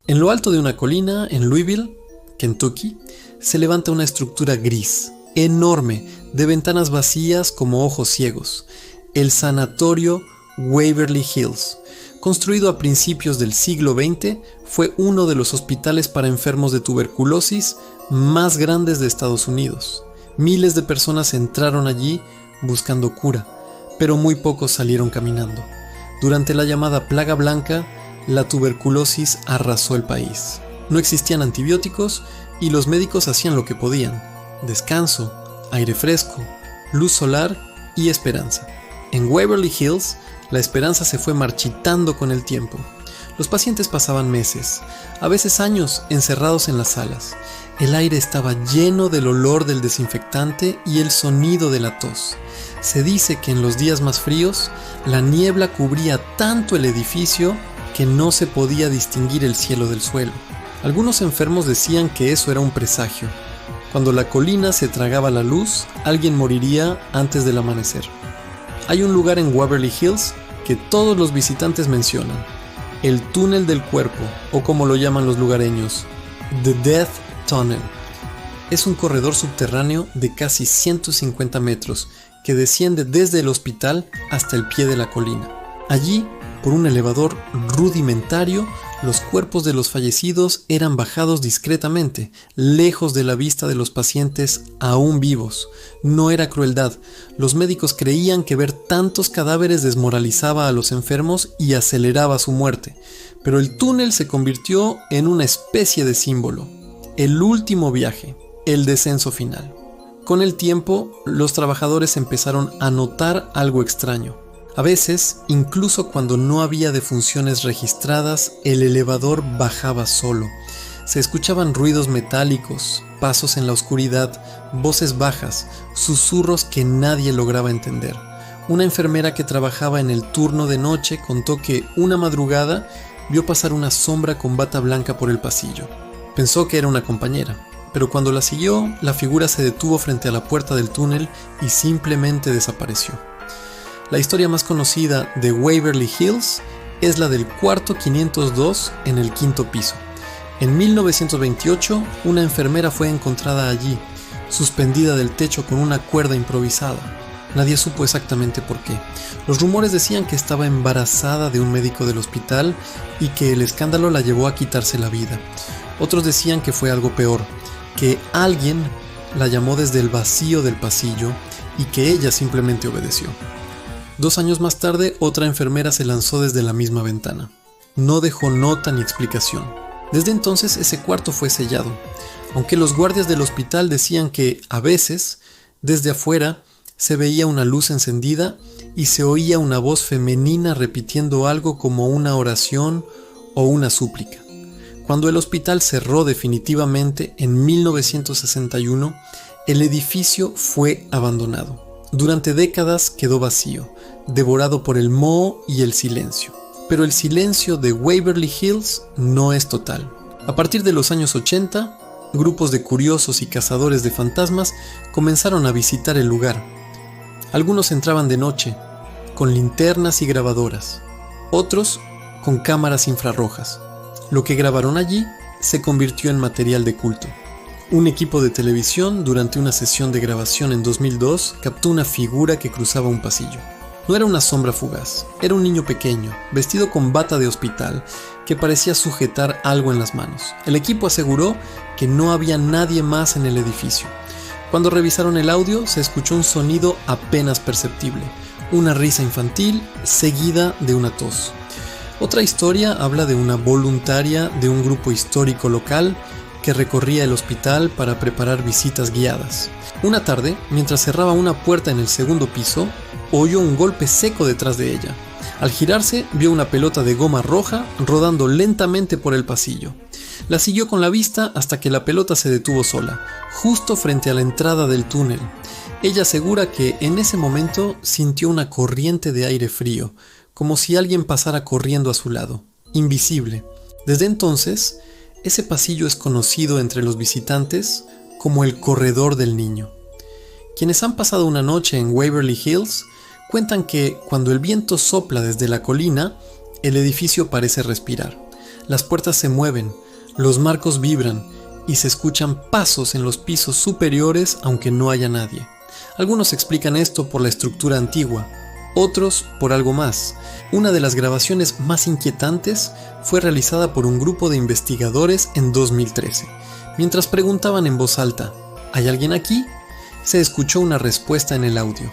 En lo alto de una colina, en Louisville, Kentucky, se levanta una estructura gris, enorme, de ventanas vacías como ojos ciegos, el Sanatorio Waverly Hills. Construido a principios del siglo XX, fue uno de los hospitales para enfermos de tuberculosis más grandes de Estados Unidos. Miles de personas entraron allí buscando cura, pero muy pocos salieron caminando. Durante la llamada Plaga Blanca, la tuberculosis arrasó el país. No existían antibióticos y los médicos hacían lo que podían: descanso, aire fresco, luz solar y esperanza. En Waverly Hills, la esperanza se fue marchitando con el tiempo. Los pacientes pasaban meses, a veces años, encerrados en las salas. El aire estaba lleno del olor del desinfectante y el sonido de la tos. Se dice que en los días más fríos, la niebla cubría tanto el edificio que no se podía distinguir el cielo del suelo. Algunos enfermos decían que eso era un presagio. Cuando la colina se tragaba la luz, alguien moriría antes del amanecer. Hay un lugar en Waverly Hills que todos los visitantes mencionan: el túnel del cuerpo, o como lo llaman los lugareños, The Death Tunnel. Es un corredor subterráneo de casi 150 metros que desciende desde el hospital hasta el pie de la colina. Allí, por un elevador rudimentario, los cuerpos de los fallecidos eran bajados discretamente, lejos de la vista de los pacientes aún vivos. No era crueldad. Los médicos creían que ver tantos cadáveres desmoralizaba a los enfermos y aceleraba su muerte. Pero el túnel se convirtió en una especie de símbolo. El último viaje, el descenso final. Con el tiempo, los trabajadores empezaron a notar algo extraño. A veces, incluso cuando no había defunciones registradas, el elevador bajaba solo. Se escuchaban ruidos metálicos, pasos en la oscuridad, voces bajas, susurros que nadie lograba entender. Una enfermera que trabajaba en el turno de noche contó que una madrugada vio pasar una sombra con bata blanca por el pasillo. Pensó que era una compañera, pero cuando la siguió, la figura se detuvo frente a la puerta del túnel y simplemente desapareció. La historia más conocida de Waverly Hills es la del cuarto 502 en el quinto piso. En 1928, una enfermera fue encontrada allí, suspendida del techo con una cuerda improvisada. Nadie supo exactamente por qué. Los rumores decían que estaba embarazada de un médico del hospital y que el escándalo la llevó a quitarse la vida. Otros decían que fue algo peor, que alguien la llamó desde el vacío del pasillo y que ella simplemente obedeció. 2 años más tarde, otra enfermera se lanzó desde la misma ventana. No dejó nota ni explicación. Desde entonces ese cuarto fue sellado, aunque los guardias del hospital decían que, a veces, desde afuera, se veía una luz encendida y se oía una voz femenina repitiendo algo como una oración o una súplica. Cuando el hospital cerró definitivamente en 1961, el edificio fue abandonado. Durante décadas quedó vacío, devorado por el moho y el silencio. Pero el silencio de Waverly Hills no es total. A partir de los años 80, grupos de curiosos y cazadores de fantasmas comenzaron a visitar el lugar. Algunos entraban de noche, con linternas y grabadoras. Otros con cámaras infrarrojas. Lo que grabaron allí se convirtió en material de culto. Un equipo de televisión, durante una sesión de grabación en 2002, captó una figura que cruzaba un pasillo. No era una sombra fugaz, era un niño pequeño, vestido con bata de hospital, que parecía sujetar algo en las manos. El equipo aseguró que no había nadie más en el edificio. Cuando revisaron el audio, se escuchó un sonido apenas perceptible, una risa infantil seguida de una tos. Otra historia habla de una voluntaria de un grupo histórico local que recorría el hospital para preparar visitas guiadas. Una tarde, mientras cerraba una puerta en el segundo piso, oyó un golpe seco detrás de ella. Al girarse, vio una pelota de goma roja rodando lentamente por el pasillo. La siguió con la vista hasta que la pelota se detuvo sola, justo frente a la entrada del túnel. Ella asegura que en ese momento sintió una corriente de aire frío, como si alguien pasara corriendo a su lado, invisible. Desde entonces, ese pasillo es conocido entre los visitantes como el corredor del niño. Quienes han pasado una noche en Waverly Hills cuentan que cuando el viento sopla desde la colina, el edificio parece respirar. Las puertas se mueven, los marcos vibran y se escuchan pasos en los pisos superiores aunque no haya nadie. Algunos explican esto por la estructura antigua, otros por algo más. Una de las grabaciones más inquietantes fue realizada por un grupo de investigadores en 2013. Mientras preguntaban en voz alta, ¿hay alguien aquí?, se escuchó una respuesta en el audio,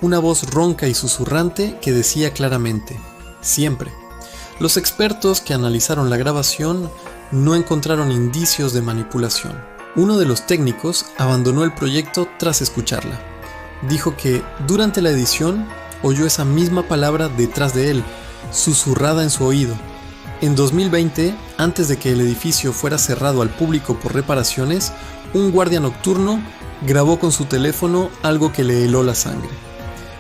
una voz ronca y susurrante que decía claramente, siempre. Los expertos que analizaron la grabación no encontraron indicios de manipulación. Uno de los técnicos abandonó el proyecto tras escucharla. Dijo que durante la edición oyó esa misma palabra detrás de él, susurrada en su oído. En 2020, antes de que el edificio fuera cerrado al público por reparaciones, un guardia nocturno grabó con su teléfono algo que le heló la sangre.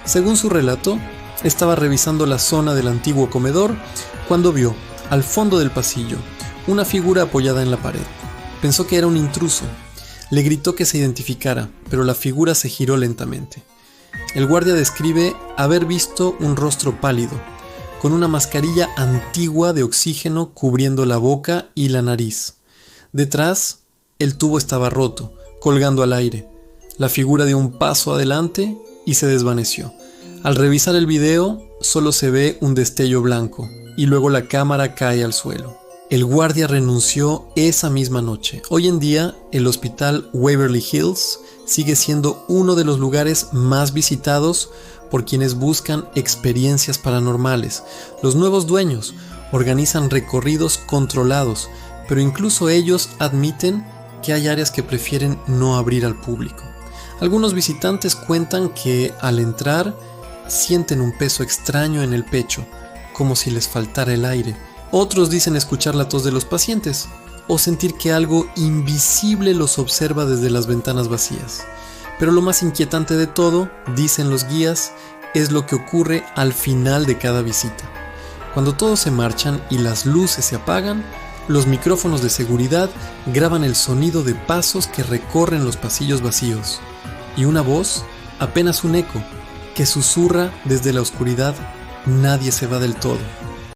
Según su relato, estaba revisando la zona del antiguo comedor cuando vio, al fondo del pasillo, una figura apoyada en la pared. Pensó que era un intruso. Le gritó que se identificara, pero la figura se giró lentamente. El guardia describe haber visto un rostro pálido, con una mascarilla antigua de oxígeno cubriendo la boca y la nariz. Detrás, el tubo estaba roto, colgando al aire. La figura dio un paso adelante y se desvaneció. Al revisar el video, solo se ve un destello blanco y luego la cámara cae al suelo. El guardia renunció esa misma noche. Hoy en día, el hospital Waverly Hills sigue siendo uno de los lugares más visitados por quienes buscan experiencias paranormales. Los nuevos dueños organizan recorridos controlados, pero incluso ellos admiten que hay áreas que prefieren no abrir al público. Algunos visitantes cuentan que al entrar sienten un peso extraño en el pecho, como si les faltara el aire. Otros dicen escuchar la tos de los pacientes o sentir que algo invisible los observa desde las ventanas vacías. Pero lo más inquietante de todo, dicen los guías, es lo que ocurre al final de cada visita. Cuando todos se marchan y las luces se apagan, los micrófonos de seguridad graban el sonido de pasos que recorren los pasillos vacíos y una voz, apenas un eco, que susurra desde la oscuridad: nadie se va del todo.